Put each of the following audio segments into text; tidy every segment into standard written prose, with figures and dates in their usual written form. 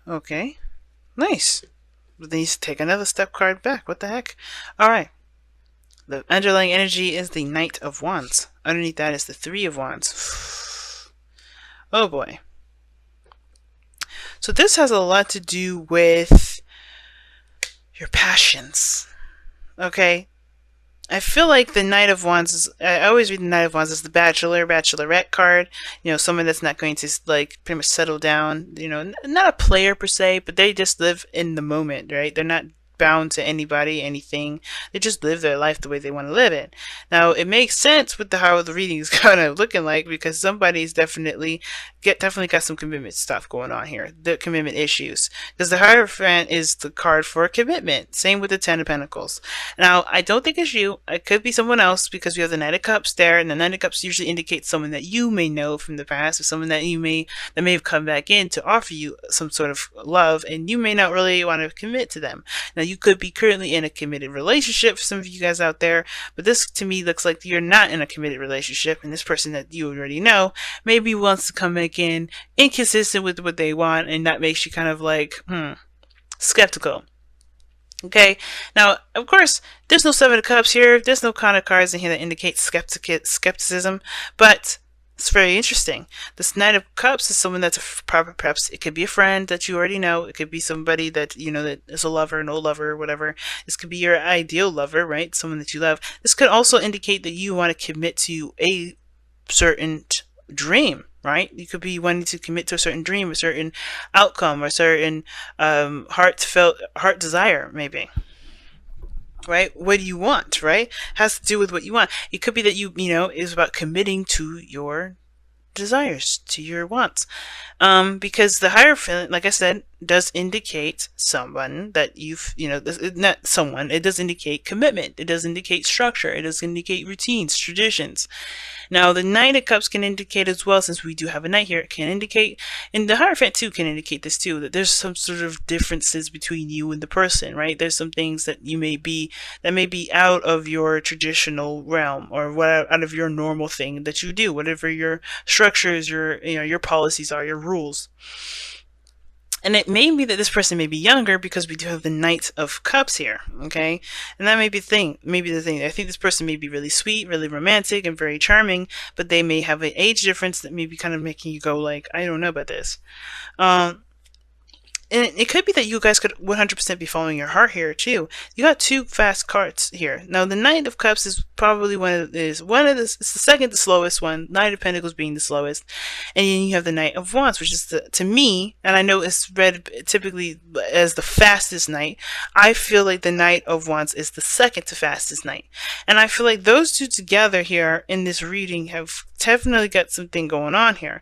Okay. Nice. But then you take another step card back. What the heck? Alright. The underlying energy is the Knight of Wands. Underneath that is the Three of Wands. Oh boy. So this has a lot to do with your passions. Okay? I feel like the Knight of Wands is, I always read the Knight of Wands as the Bachelor, Bachelorette card. Someone that's not going to, like, pretty much settle down. Not a player per se, but they just live in the moment, right? They're not bound to anybody, anything. They just live their life the way they want to live it. Now, it makes sense with how the reading is kind of looking like, because somebody's definitely got some commitment stuff going on here. The commitment issues. Because the Hierophant is the card for commitment. Same with the Ten of Pentacles. Now, I don't think it's you. It could be someone else, because we have the Knight of Cups there, and the Knight of Cups usually indicates someone that you may know from the past, or someone that may have come back in to offer you some sort of love, and you may not really want to commit to them. Now, you could be currently in a committed relationship for some of you guys out there, but this to me looks like you're not in a committed relationship, and this person that you already know maybe wants to come back in inconsistent with what they want, and that makes you kind of like, skeptical. Okay, now, of course, there's no Seven of Cups here. There's no kind of cards in here that indicate skepticism, but it's very interesting. This Knight of Cups is someone that's perhaps it could be a friend that you already know. It could be somebody that that is a lover, an old lover, whatever. This could be your ideal lover, right? Someone that you love. This could also indicate that you want to commit to a certain dream, right? You could be wanting to commit to a certain dream, a certain outcome, or a certain heart desire, maybe. Right? What do you want, right? Has to do with what you want. It could be that is about committing to your desires, to your wants. Because the Hierophant, like I said, does indicate someone that not someone, it does indicate commitment, it does indicate structure, it does indicate routines, traditions. Now, the Knight of Cups can indicate as well, since we do have a Knight here, it can indicate, and the Hierophant too can indicate this too, that there's some sort of differences between you and the person, right? There's some things that may be out of your traditional realm, or out of your normal thing that you do, whatever your structures, your policies are, your rules. And it may be that this person may be younger, because we do have the Knight of Cups here, okay? And that may be the thing. I think this person may be really sweet, really romantic, and very charming, but they may have an age difference that may be kind of making you go like, I don't know about this. And it could be that you guys could 100% be following your heart here too. You got two fast cards here. Now, the Knight of Cups is probably it's the second to slowest one. Knight of Pentacles being the slowest, and then you have the Knight of Wands, which is to me, and I know it's read typically as the fastest knight. I feel like the Knight of Wands is the second to fastest knight, and I feel like those two together here in this reading have definitely got something going on here.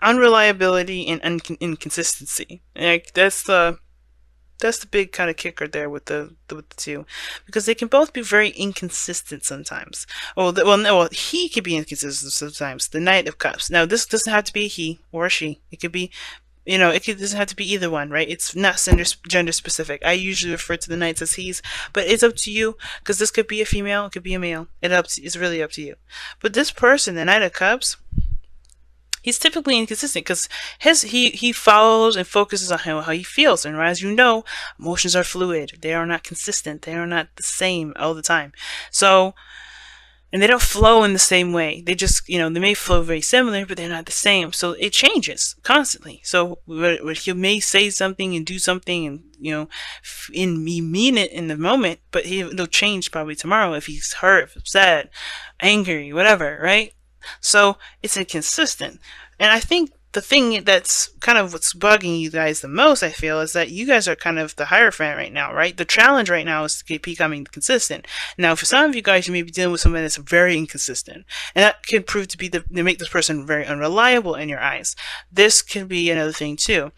Unreliability and inconsistency. Like that's the big kind of kicker there with the two, because they can both be very inconsistent sometimes. He could be inconsistent sometimes. The Knight of Cups. Now, this doesn't have to be a he or a she. It could be, doesn't have to be either one, right? It's not gender specific. I usually refer to the knights as he's, but it's up to you, because this could be a female, it could be a male. It's really up to you. But this person, the Knight of Cups, he's typically inconsistent, because he follows and focuses on how he feels. And as you know, emotions are fluid. They are not consistent. They are not the same all the time. So, and they don't flow in the same way. They just, they may flow very similar, but they're not the same. So it changes constantly. So he may say something and do something, and he mean it in the moment, but he'll change probably tomorrow if he's hurt, upset, angry, whatever, right? So it's inconsistent. And I think the thing that's kind of what's bugging you guys the most, I feel, is that you guys are kind of the Hierophant right now, right? The challenge right now is to keep becoming consistent. Now, for some of you guys, you may be dealing with someone that's very inconsistent, and that can prove to make this person very unreliable in your eyes. This can be another thing too.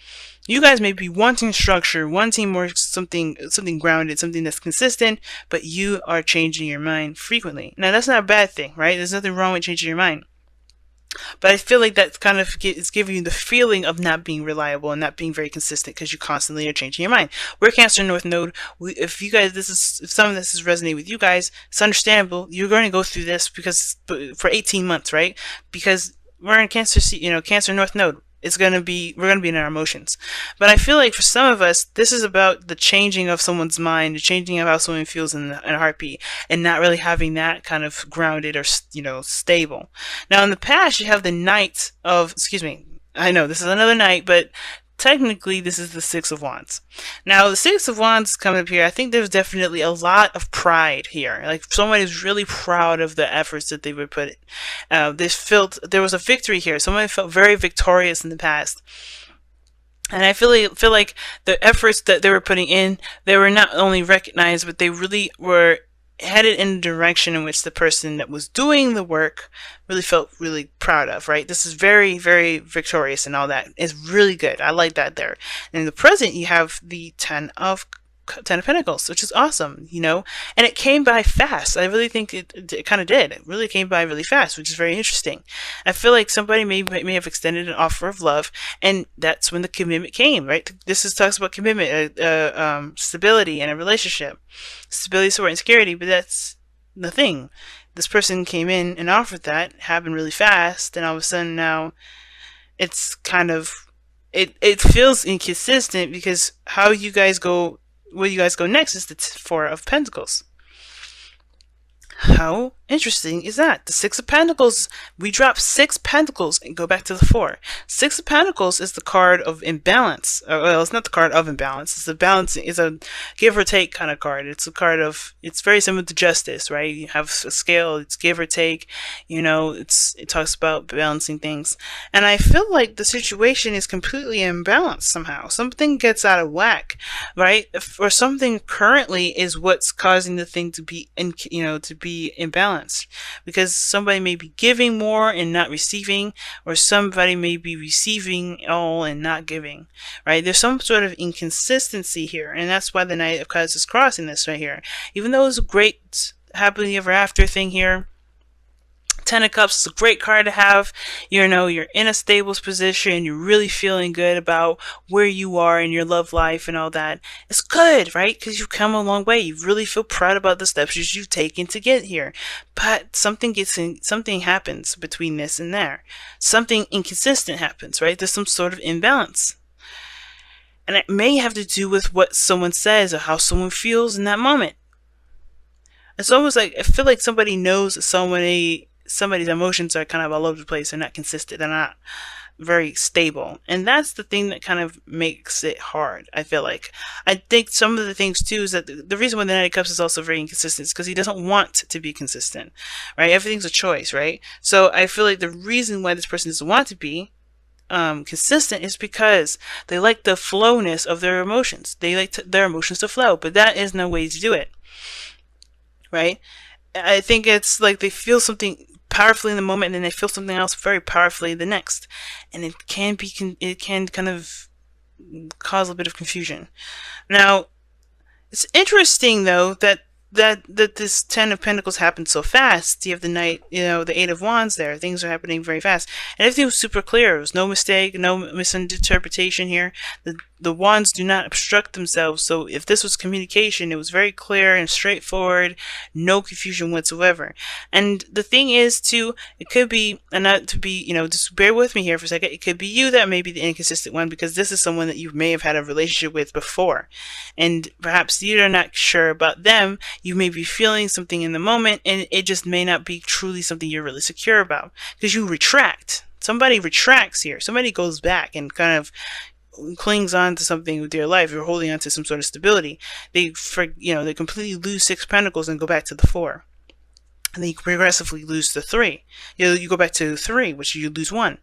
You guys may be wanting structure, wanting more something grounded, something that's consistent, but you are changing your mind frequently. Now, that's not a bad thing, right? There's nothing wrong with changing your mind. But I feel like that kind of is giving you the feeling of not being reliable and not being very consistent, because you constantly are changing your mind. We're Cancer North Node. If some of this is resonating with you guys, it's understandable. You're going to go through this for 18 months, right? Because we're in Cancer North Node. we're gonna be in our emotions. But I feel like for some of us, this is about the changing of someone's mind, the changing of how someone feels in a heartbeat, and not really having that kind of grounded or stable. Now in the past, you have the Knight of, excuse me, I know this is another knight, but technically this is the Six of Wands. Now the Six of Wands coming up here, I think there's definitely a lot of pride here. Like someone is really proud of the efforts that they would put in. There was a victory here. Someone felt very victorious in the past. And I feel like the efforts that they were putting in, they were not only recognized, but they really were headed in the direction in which the person that was doing the work really felt really proud of, right? This is very, very victorious and all that. It's really good. I like that there. And in the present, you have the Ten of Pentacles, which is awesome, and it came by fast. I really think it kind of did. It really came by really fast, which is very interesting. I feel like somebody may have extended an offer of love, and that's when the commitment came, right? Talks about commitment, stability in a relationship, stability, support, and security. But that's the thing. This person came in and offered that, happened really fast, and all of a sudden now it's kind of it feels inconsistent because where you guys go next is the Four of Pentacles. How interesting is that? The Six of Pentacles, we drop 6 Pentacles and go back to the 4. 6 of Pentacles is the card of imbalance. Well, it's not the card of imbalance. It's a give or take kind of card. It's a card of, it's very similar to Justice, right? You have a scale, it's give or take, it talks about balancing things. And I feel like the situation is completely imbalanced somehow. Something gets out of whack, right? Or something currently is what's causing the thing to be, imbalanced. Because somebody may be giving more and not receiving, or somebody may be receiving all and not giving, right? There's some sort of inconsistency here, and that's why the Knight of Cups is crossing this right here. Even though it's a great happily ever after thing here, Ten of Cups is a great card to have. You're in a stable position. You're really feeling good about where you are in your love life and all that. It's good, right? Because you've come a long way. You really feel proud about the steps you've taken to get here. But something happens between this and there. Something inconsistent happens, right? There's some sort of imbalance. And it may have to do with what someone says or how someone feels in that moment. It's almost like, I feel like somebody knows that somebody's emotions are kind of all over the place. They're not consistent. They're not very stable. And that's the thing that kind of makes it hard, I feel like. I think some of the things, too, is that the reason why the Knight of Cups is also very inconsistent is because he doesn't want to be consistent, right? Everything's a choice, right? So I feel like the reason why this person doesn't want to be consistent is because they like the flowness of their emotions. They like their emotions to flow, but that is no way to do it, right? I think it's like they feel something powerfully in the moment, and then they feel something else very powerfully the next, and it can kind of cause a bit of confusion. Now, it's interesting though that this Ten of Pentacles happened so fast. You have the Knight, the Eight of Wands there. Things are happening very fast, and everything was super clear. There was no mistake, no misinterpretation here. The wands do not obstruct themselves, so if this was communication, it was very clear and straightforward, no confusion whatsoever. And the thing is, too, it could be, and not to be, just bear with me here for a second, it could be you that may be the inconsistent one, because this is someone that you may have had a relationship with before, and perhaps you're not sure about them. You may be feeling something in the moment, and it just may not be truly something you're really secure about, because you retract. Somebody retracts here. Somebody goes back and kind of clings on to something with their life. You're holding on to some sort of stability. They completely lose 6 Pentacles and go back to the 4. And then you progressively lose the 3. You go back to 3, which you lose 1.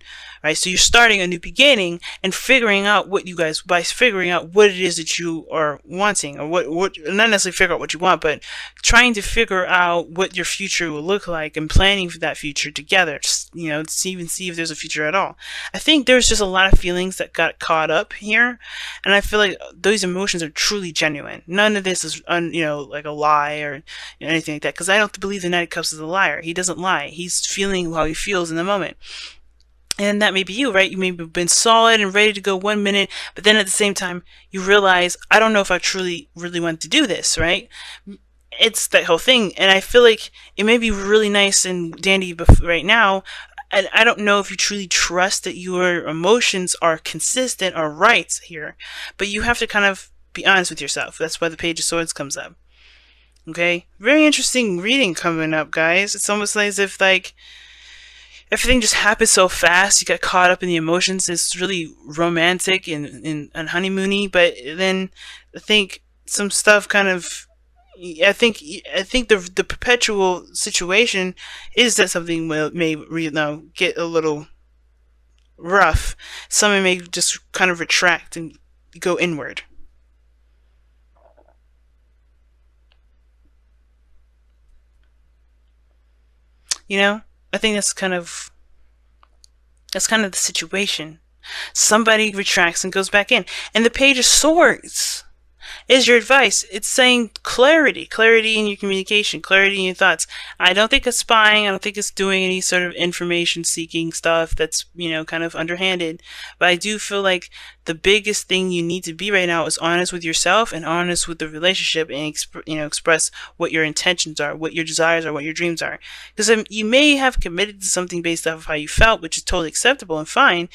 Right? So you're starting a new beginning and figuring out what it is that you are wanting, or what not necessarily figure out what you want, but trying to figure out what your future will look like and planning for that future together. Just, to see if there's a future at all. I think there's just a lot of feelings that got caught up here, and I feel like those emotions are truly genuine. None of this is like a lie or anything like that, because I don't believe the Knight of Cups is a liar. He doesn't lie. He's feeling how he feels in the moment. And that may be you, right? You may have been solid and ready to go 1 minute, but then at the same time, you realize, I don't know if I truly, really want to do this, right? It's that whole thing. And I feel like it may be really nice and dandy right now. And I don't know if you truly trust that your emotions are consistent or right here, but you have to kind of be honest with yourself. That's why the Page of Swords comes up. Okay? Very interesting reading coming up, guys. It's almost like as if, like, everything just happened so fast. You got caught up in the emotions. It's really romantic and honeymoony, but then I think some stuff kind of, I think the perpetual situation is that something may get a little rough. Someone may just kind of retract and go inward. You know, I think that's kind of the situation. Somebody retracts and goes back in, and the Page of Swords is your advice. It's saying clarity in your communication, clarity in your thoughts. I don't think it's spying. I don't think it's doing any sort of information seeking stuff that's, kind of underhanded. But I do feel like the biggest thing you need to be right now is honest with yourself and honest with the relationship, and express what your intentions are, what your desires are, what your dreams are. Because you may have committed to something based off of how you felt, which is totally acceptable and fine.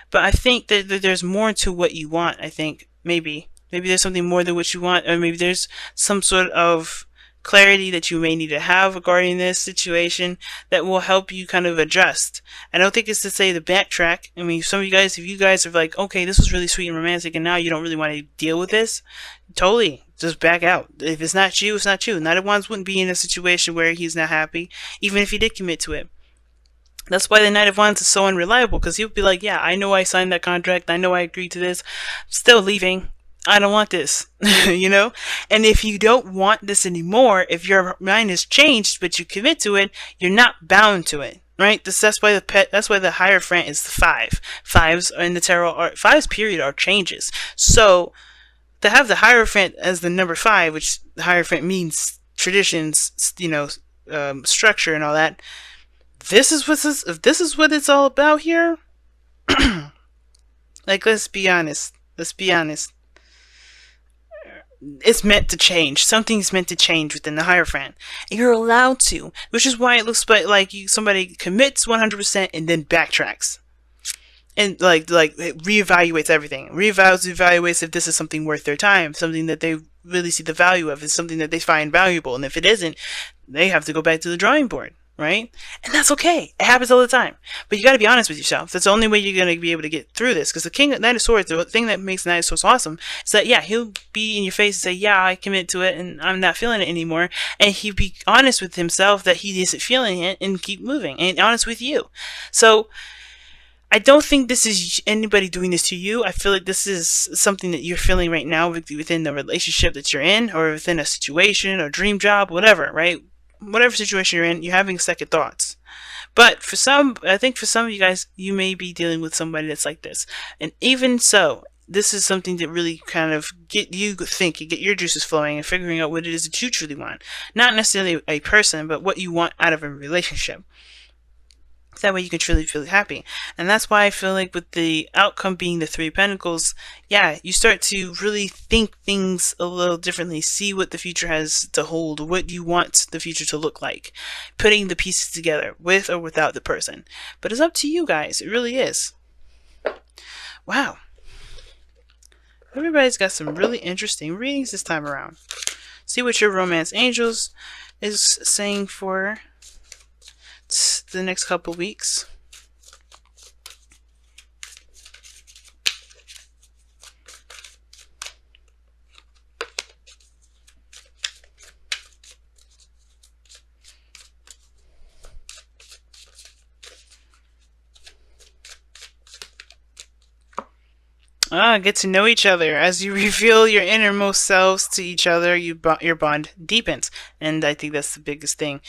But I think that there's more to what you want. I think maybe there's something more than what you want, or maybe there's some sort of clarity that you may need to have regarding this situation that will help you kind of adjust. I don't think it's to say to backtrack. I mean, if you guys are like, okay, this was really sweet and romantic, and now you don't really want to deal with this, totally, just back out. If it's not you, it's not you. Neither one wouldn't be in a situation where he's not happy, even if he did commit to it. That's why the Knight of Wands is so unreliable, because he'll be like, yeah, I know I signed that contract, I know I agreed to this, still leaving. I don't want this, And if you don't want this anymore, if your mind has changed, but you commit to it, you're not bound to it, right? That's why the Hierophant is the 5. Fives in the tarot are, fives period are changes. So to have the Hierophant as the number 5, which the Hierophant means traditions, structure and all that. If this is what it's all about here, like, let's be honest. It's meant to change. Something's meant to change within the Hierophant. And you're allowed to, which is why it looks like somebody commits 100% and then backtracks. And like it reevaluates everything. Reevaluates if this is something worth their time, something that they really see the value of, is something that they find valuable. And if it isn't, they have to go back to the drawing board. Right? And that's okay. It happens all the time. But you got to be honest with yourself. That's the only way you're going to be able to get through this. Because the Knight of Swords, the thing that makes the Knight of Swords awesome is that, yeah, he'll be in your face and say, yeah, I commit to it and I'm not feeling it anymore. And he'll be honest with himself that he isn't feeling it and keep moving. And honest with you. So I don't think this is anybody doing this to you. I feel like this is something that you're feeling right now within the relationship that you're in, or within a situation or dream job, whatever, right? Whatever situation you're in, you're having second thoughts. But I think for some of you guys, you may be dealing with somebody that's like this. And even so, this is something that really kind of get you thinking, get your juices flowing, and figuring out what it is that you truly want. Not necessarily a person, but what you want out of a relationship. That way you can truly feel happy. And that's why I feel like with the outcome being the 3 of Pentacles, yeah, you start to really think things a little differently, see what the future has to hold, what you want the future to look like, putting the pieces together with or without the person. But it's up to you guys. It really is. Wow. Everybody's got some really interesting readings this time around. See what your romance angels is saying for the next couple weeks. Get to know each other. As you reveal your innermost selves to each other, your bond deepens. And I think that's the biggest thing.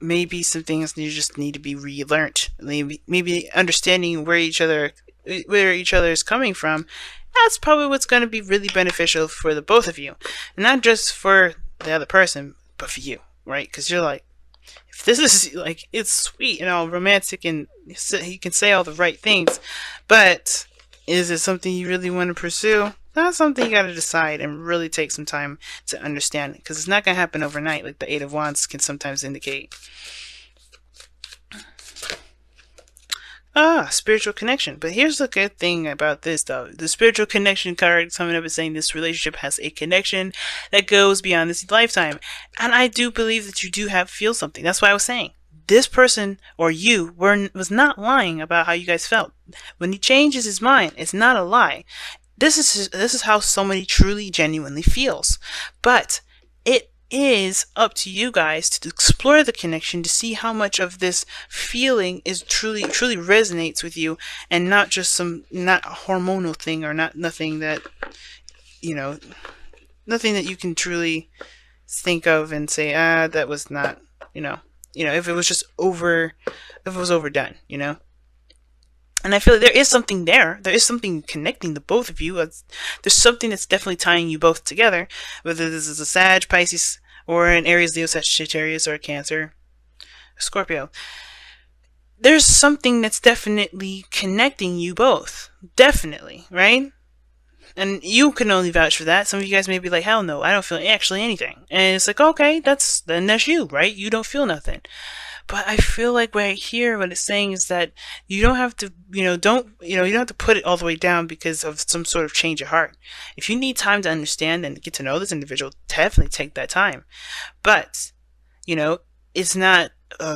Maybe some things you just need to be relearned. Maybe understanding where each other is coming from. That's probably what's going to be really beneficial for the both of you, and not just for the other person, but for you, right? Because you're like, if this is like, it's sweet and all romantic, and he can say all the right things, but is it something you really want to pursue? That's something you got to decide and really take some time to understand, because it's not going to happen overnight, like the 8 of Wands can sometimes indicate. Spiritual connection. But here's the good thing about this, though. The spiritual connection card coming up is saying this relationship has a connection that goes beyond this lifetime. And I do believe that you do feel something. That's why I was saying this person or you was not lying about how you guys felt. When he changes his mind, it's not a lie. This is how somebody truly, genuinely feels. But it is up to you guys to explore the connection to see how much of this feeling is truly resonates with you, and not just not a hormonal thing, or nothing that nothing that you can truly think of and say, that was not, if it was just overdone. And I feel like there is something there. There is something connecting the both of you. There's something that's definitely tying you both together. Whether this is a Sag, Pisces, or an Aries, Leo, Sagittarius, or a Cancer, Scorpio. There's something that's definitely connecting you both. Definitely, right? And you can only vouch for that. Some of you guys may be like, hell no, I don't feel actually anything. And it's like, okay, then that's you, right? You don't feel nothing. But I feel like right here, what it's saying is that you don't have to, you don't have to put it all the way down because of some sort of change of heart. If you need time to understand and get to know this individual, definitely take that time. But, it's not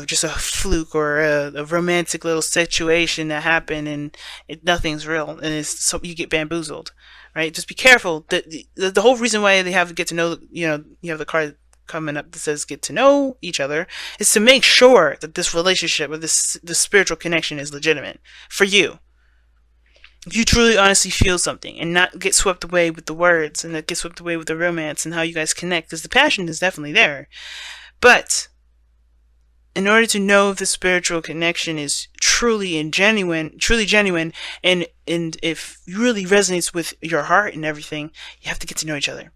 just a fluke or a romantic little situation that happened and nothing's real, and you get bamboozled, right? Just be careful. The whole reason why they have to get to know, you have the card coming up that says get to know each other, is to make sure that this relationship or this spiritual connection is legitimate for you. If you truly honestly feel something and not get swept away with the words and not get swept away with the romance and how you guys connect, because the passion is definitely there. But in order to know if the spiritual connection is truly genuine, and if it really resonates with your heart and everything, you have to get to know each other.